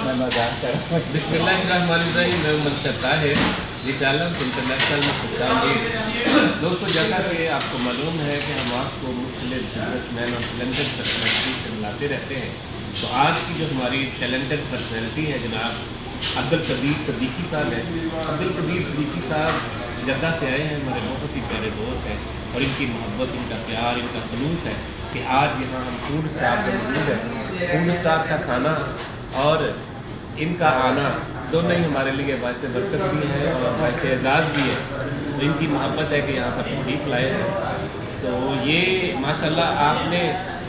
मैं मजाक कर रहा हूँ। बिस्मिल्लाहिर्रहमानिर्रहीम। मैं मोहम्मद ताहिर, जी टैलेंट इंटरनेशनल में खुशामदीद। दोस्तों, जैसा कि आपको मालूम है कि हम आपको मुख्तलिफ बिजनेसमैन और टैलेंटेड पर्सनैलिटी से मिलाते रहते हैं, तो आज की जो हमारी टैलेंटेड पर्सनैलिटी है जनाब अब्दुल कदीर सिद्दीकी साहब है। अब्दुल कदीर सिद्दीकी साहब जद्दा से आए हैं, हमारे बहुत ही प्यारे दोस्त हैं, और इनकी मोहब्बत, इनका प्यार, इनका खलूस है कि आज यहाँ हम फूड स्टार पे मौजूद हैं। फूड स्टार का खाना और इनका आना दोनों ही हमारे लिए बायस बरकत भी है और बायस एजाज़ भी है। तो इनकी मोहब्बत है कि यहाँ पर तशरीफ़ लाए हैं। तो ये माशाल्लाह आपने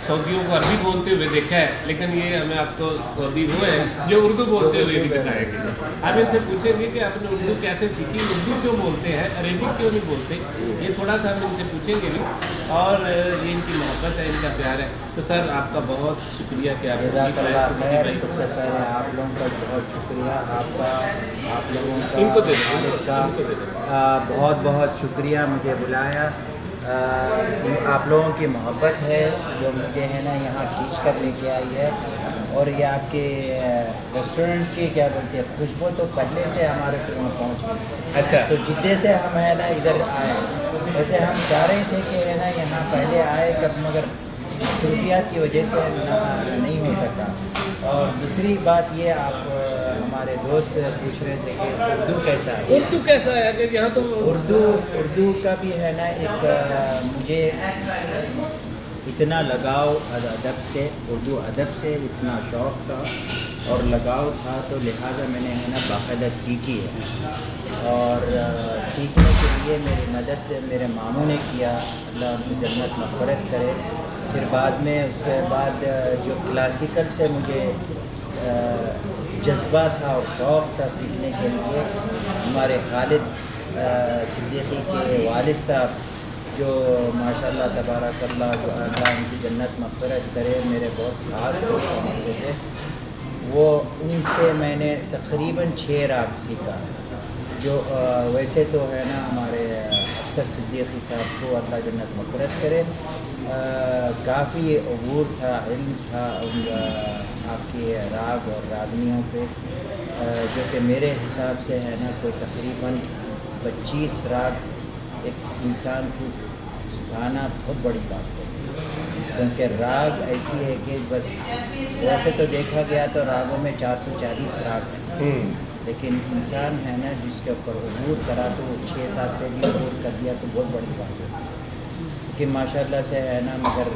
सऊदियों को अरबी बोलते हुए देखा है, लेकिन ये हमें आपको सऊदी वो है जो उर्दू बोलते हुए भी दिखाएंगे। आप इनसे पूछेंगे कि आपने उर्दू कैसे सीखी, उर्दू क्यों बोलते हैं, अरेबिक क्यों नहीं बोलते, ये थोड़ा सा हम इनसे पूछेंगे भी। और ये इनकी मोहब्बत है, इनका प्यार है। तो सर आपका बहुत शुक्रिया कि आप सबसे पहले आप लोगों का बहुत शुक्रिया, आपका आप लोगों का इनको दे दो। बहुत बहुत शुक्रिया मुझे बुलाया। आप लोगों की मोहब्बत है जो मुझे है ना यहाँ खींच कर लेके आई है। और ये आपके रेस्टोरेंट की क्या बोलते हैं खुशबू तो पहले से हमारे फिर में पहुँच गई। अच्छा, तो जिद्दे से हम है ना इधर आए। वैसे हम चाह रहे थे कि है ना यहाँ पहले आए कब, मगर मसरूफियात की वजह से नहीं हो सका। और दूसरी बात ये आप हमारे दोस्त पूछ रहे थे कि उर्दू कैसा है। उर्दू कैसा है कि यहाँ तो उर्दू का भी है ना एक मुझे इतना लगाव अदब से, उर्दू अदब से इतना शौक़ था और लगाव था, तो लिहाजा मैंने है ना बाकायदा सीखी है। और सीखने के लिए मेरी मदद मेरे मामू ने किया, अल्लाह उनकी जन्नत मग़फ़िरत करे। फिर बाद में उसके बाद जो क्लासिकल से मुझे जज्बा था और शौक़ था सीखने के लिए, हमारे खालिद सिद्दीकी के वालिद साहब जो माशाल्लाह तबारकल्लाह, जो अल्लाह उनकी जन्नत मग़फ़िरत करे, मेरे बहुत ख़ास दोस्तों में से थे। वो उनसे मैंने तक़रीबन 6 राग सीखा। जो वैसे तो है ना हमारे अफसर सिद्दीकी साहब को अल्लाह जन्नत मग़फ़िरत करे, काफ़ी अबूर था, इल्म था आपके राग और रागनियों पे, जो कि मेरे हिसाब से है ना कोई तक़रीबन 25 राग एक इंसान को गाना बहुत बड़ी बात है। क्योंकि राग ऐसी है कि बस वैसे तो देखा गया तो रागों में 440 राग हैं, लेकिन इंसान है ना जिसके ऊपर अबूर करा तो 6-7 पे भी अबूर कर दिया तो बहुत बड़ी बात है। कि माशाल्लाह से है ना, मगर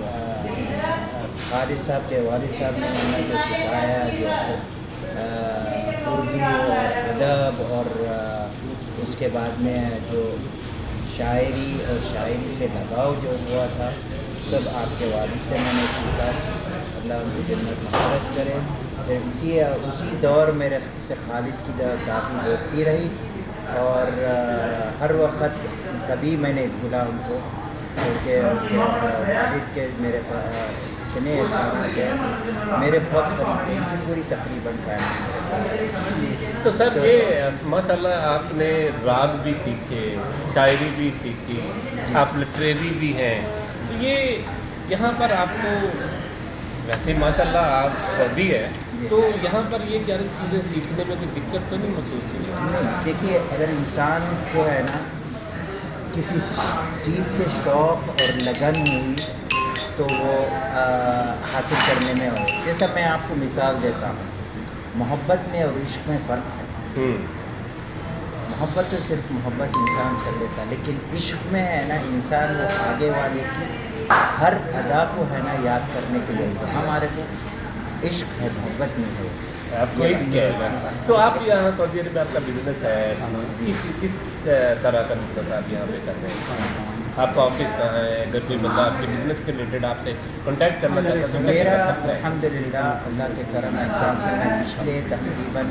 खालिद साहब के वालिद साहब ने हमें जो सिखाया, जो उर्दू और अदब और उसके बाद में जो शायरी और शायरी से लगाव जो हुआ था, सब आपके वालिद से मैंने सीखा। अल्लाह उनकी जन्नत मग़फ़िरत करे। फिर उसी दौर मेरे से खालिद की काफ़ी दोस्ती रही और हर वक्त कभी मैंने भूला उनको, क्योंकि उनके वालिद के मेरे इतने एहसान थे, मेरे बहुत करीब थे, इनकी पूरी तकरीबन फैमिली। तो सर ये माशाल्लाह आपने राग भी सीखे, शायरी भी सीखी, आप लिटरेरी भी हैं। तो ये यहाँ पर आपको वैसे माशाल्लाह आप सऊदी है, तो यहाँ पर ये सारी चीज़ें सीखने में कोई दिक्कत तो नहीं महसूस हुई? नहीं, देखिए अगर इंसान को है ना किसी चीज़ से शौक़ और लगन हुई तो वो हासिल करने में हो। जैसा मैं आपको मिसाल देता हूँ, मोहब्बत में और इश्क में फ़र्क है। मोहब्बत तो सिर्फ मोहब्बत इंसान कर लेता, लेकिन इश्क में है ना इंसान वो आगे वाले की हर अदा को है ना याद करने के लिए होता। हमारे को इश्क है, मोहब्बत नहीं है। आपको इश्क है। तो आप यहाँ सऊदी अरब में आपका बिजनेस है, किस तरह का बिजनेस आप यहाँ पे कर रहे हैं? आपका ऑफिस कहाँ है? अगर कोई बंदा आपके बिजनेस के रिलेटेड आपसे कॉन्टैक्ट करना चाहता है तो मेरा अल्हम्दुलिल्लाह अल्लाह के करम एहसान से मैं पिछले तकरीबन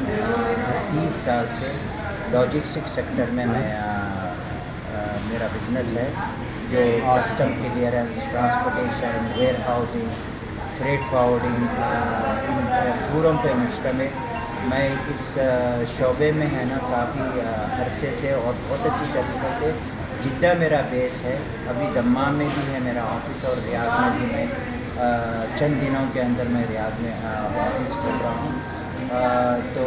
30 साल से लॉजिस्टिक सेक्टर में मैं मेरा बिज़नेस है, जो custom clearance, transportation, warehousing, freight forwarding, पूरों पे मुश्तमिल। मैं इस शोबे में है ना काफ़ी अरसे से और बहुत अच्छी तरीके से, जिद्दा मेरा बेस है, अभी दम्माम में भी है मेरा ऑफिस और रियाद में भी मैं चंद दिनों के अंदर मैं रियाद में ऑफिस खोल रहा हूँ। تو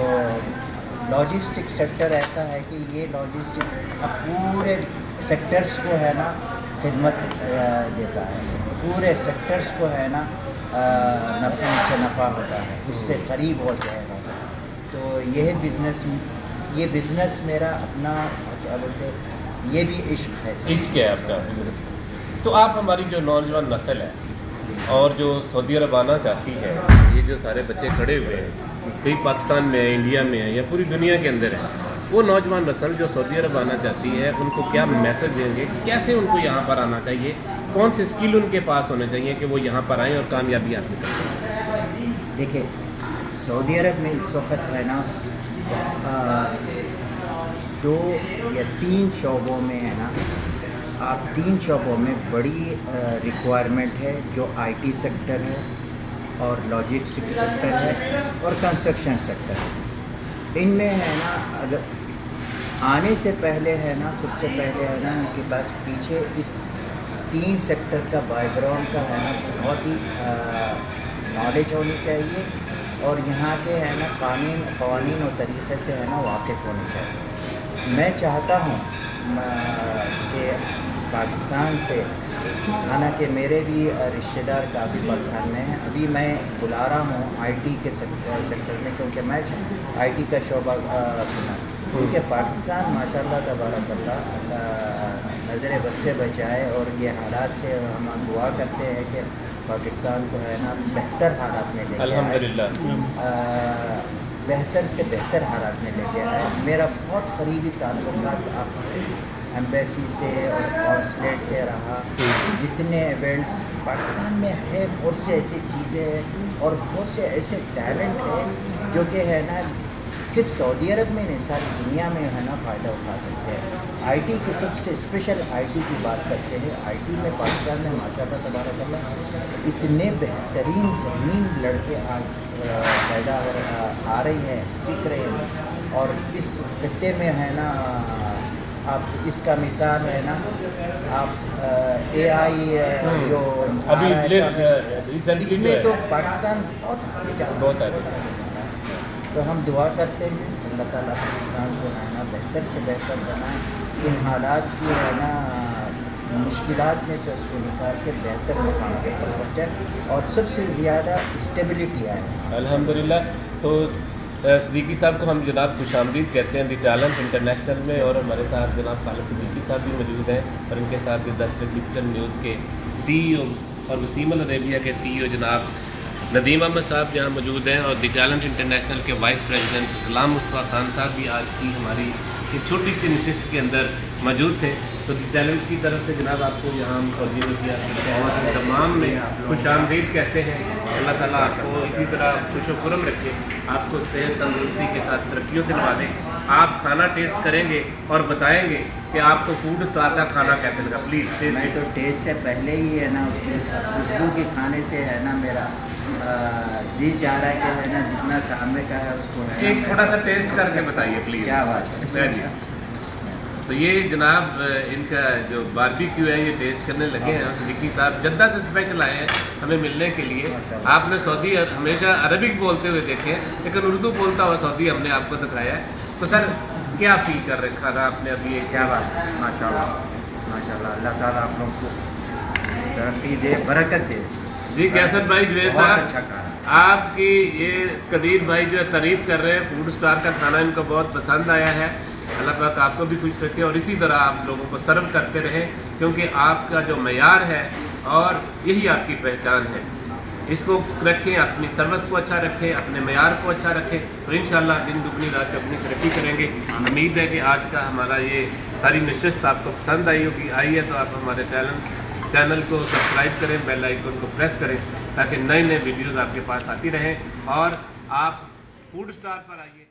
لاجسٹک سیکٹر ایسا ہے کہ یہ لاجسٹک اب پورے سیکٹرز کو ہے نا خدمت دیتا ہے، پورے سیکٹرز کو ہے نا ان سے نفع ہوتا ہے، اس سے قریب ہو جائے گا. تو یہ بزنس میرا اپنا کیا بولتے یہ بھی عشق ہے. عشق ہے آپ کا. تو آپ ہماری جو نوجوان نسل ہے اور جو سعودی عرب آنا چاہتی ہے، یہ جو سارے بچے کھڑے ہوئے ہیں کئی پاکستان میں ہیں، انڈیا میں ہیں یا پوری دنیا کے اندر ہے، وہ نوجوان نسل جو سعودی عرب آنا چاہتی ہے ان کو کیا میسج دیں گے؟ کیسے ان کو یہاں پر آنا چاہیے؟ کون سے اسکل ان کے پاس ہونے چاہیے کہ وہ یہاں پر آئیں اور کامیابی حاصل کریں؟ دیکھیں سعودی عرب میں اس وقت ہے نا 2 یا 3 شعبوں میں ہے نا، آپ 3 شعبوں میں بڑی ریکوائرمنٹ ہے، جو آئی ٹی سیکٹر ہے اور لاجسٹک سیکٹر ہے اور کنسٹرکشن سیکٹر ہے. ان میں ہے نا اگر آنے سے پہلے ہے نا سب سے پہلے ہے نا ان کے پاس پیچھے اس 3 سیکٹر کا بیک گراؤنڈ کا ہے نا بہت ہی نالج ہونی چاہیے اور یہاں کے ہے نا قوانین و طریقے سے ہے نا واقف ہونے چاہیے. میں چاہتا ہوں کہ پاکستان سے، حالانکہ میرے بھی رشتہ دار کافی پاکستان میں ہیں، ابھی میں بلا رہا ہوں آئی ٹی کے سیکٹر میں، کیونکہ میں آئی ٹی کا شعبہ سنا، کیونکہ پاکستان ماشاء اللہ تبارک اللہ نظر بد سے بچائے اور یہ حالات سے ہم دعا کرتے ہیں کہ پاکستان کو ہے نا بہتر حالات میں لے کے الحمدللہ بہتر سے بہتر حالات میں لے کے آئے. میرا بہت قریبی تعلقات آپ ایمبیسی سے اور کانسلیٹ سے رہا. جتنے ایونٹس پاکستان میں ہے، بہت سے ایسی چیزیں ہیں اور بہت سے ایسے ٹیلنٹ ہیں جو کہ ہے نا صرف سعودی عرب میں نہیں ساری دنیا میں ہے نا فائدہ اٹھا سکتے ہیں. آئی ٹی کی سب سے اسپیشل آئی ٹی کی بات کرتے ہیں. آئی ٹی میں پاکستان میں ماشاء اللہ تبارک اللہ اتنے بہترین ذہین لڑکے آج پیدا آ رہی ہیں، سیکھ رہے ہیں. اور اس خطے میں ہے نا آپ اس کا مثال ہے نا آپ اے آئی جو ابھی اس میں تو پاکستان بہت آگے جا رہا ہے. تو ہم دعا کرتے ہیں اللہ تعالیٰ پاکستان کو ہے نا بہتر سے بہتر بنائے، ان حالات کی ہے نا مشکلات میں سے اس کو نکال کے بہتر مقام کے پر پہنچائے اور سب سے زیادہ اسٹیبلٹی آئے. الحمدللہ. تو صدیقی صاحب کو ہم جناب خوش آمدید کہتے ہیں دی ٹیلنٹ انٹرنیشنل میں، اور ہمارے ساتھ جناب خالد صدیقی صاحب بھی موجود ہیں اور ان کے ساتھ دسترک ڈیجیٹل نیوز کے سی ای او اور وسیم العربیہ کے سی ای او جناب ندیم احمد صاحب یہاں موجود ہیں، اور دی ٹیلنٹ انٹرنیشنل کے وائس پریزیڈنٹ غلام مصطفیٰ خان صاحب بھی آج کی ہماری ایک چھوٹی سی نشست کے اندر موجود تھے. تو دی ٹیلنٹ کی طرف سے جناب آپ کو یہاں ہم سعودی عربیہ تمام میں خوش آمدید کہتے ہیں. اللہ تعالیٰ آپ کو اسی طرح خوش و خرم رکھے، آپ کو صحت تندرستی کے ساتھ ترقیوں سے نوازے. آپ کھانا ٹیسٹ کریں گے اور بتائیں گے کہ آپ کو فوڈ اسٹار کا کھانا کیسے لگا. پلیز میں تو ٹیسٹ سے پہلے ہی ہے نا اس کی خوشبو کے کھانے سے ہے نا میرا دل چاہ رہا ہے کہ ہے نا جتنا سامنے کا ہے اس کو ہے ایک تھوڑا سا ٹیسٹ کر کے بتائیے پلیز. کیا بات ہے جی. تو یہ جناب ان کا جو باربیکیو ہے یہ ٹیسٹ کرنے لگے ہیں. صدیقی صاحب جدہ سے اسپیشل آئے ہیں ہمیں ملنے کے لیے. آپ نے سعودی ہمیشہ عربک بولتے ہوئے دیکھے ہیں، لیکن اردو بولتا ہوا سعودی ہم نے آپ کو دکھایا ہے. تو سر کیا فیل کر رہے کھانا آپ نے ابھی؟ یہ کیا بات ہے، ماشاء اللہ ماشاء اللہ. اللہ تعالیٰ آپ لوگوں کو ترقی دے، برکت دے. جی کیسر بھائی جوید بہت صاحب، اچھا کھانا. آپ کی یہ قدیر بھائی جو ہے تعریف کر رہے ہیں، فوڈ اسٹار کا کھانا ان کو بہت پسند آیا ہے. اللہ پاک آپ کو بھی خوش رکھے اور اسی طرح آپ لوگوں کو سرو کرتے رہیں، کیونکہ آپ کا جو معیار ہے اور یہی آپ کی پہچان ہے. اس کو رکھیں، اپنی سروس کو اچھا رکھیں، اپنے معیار کو اچھا رکھیں، تو انشاءاللہ دن دگنی رات چوگنی ترقی کریں گے. امید ہے کہ آج کا ہمارا یہ ساری نشست آپ کو پسند آئی ہوگی. آئی ہے تو آپ ہمارے چینل کو سبسکرائب کریں، بیل آئیکن کو پریس کریں تاکہ نئے نئے ویڈیوز آپ کے پاس آتی رہیں اور آپ فوڈ اسٹار پر آئیے.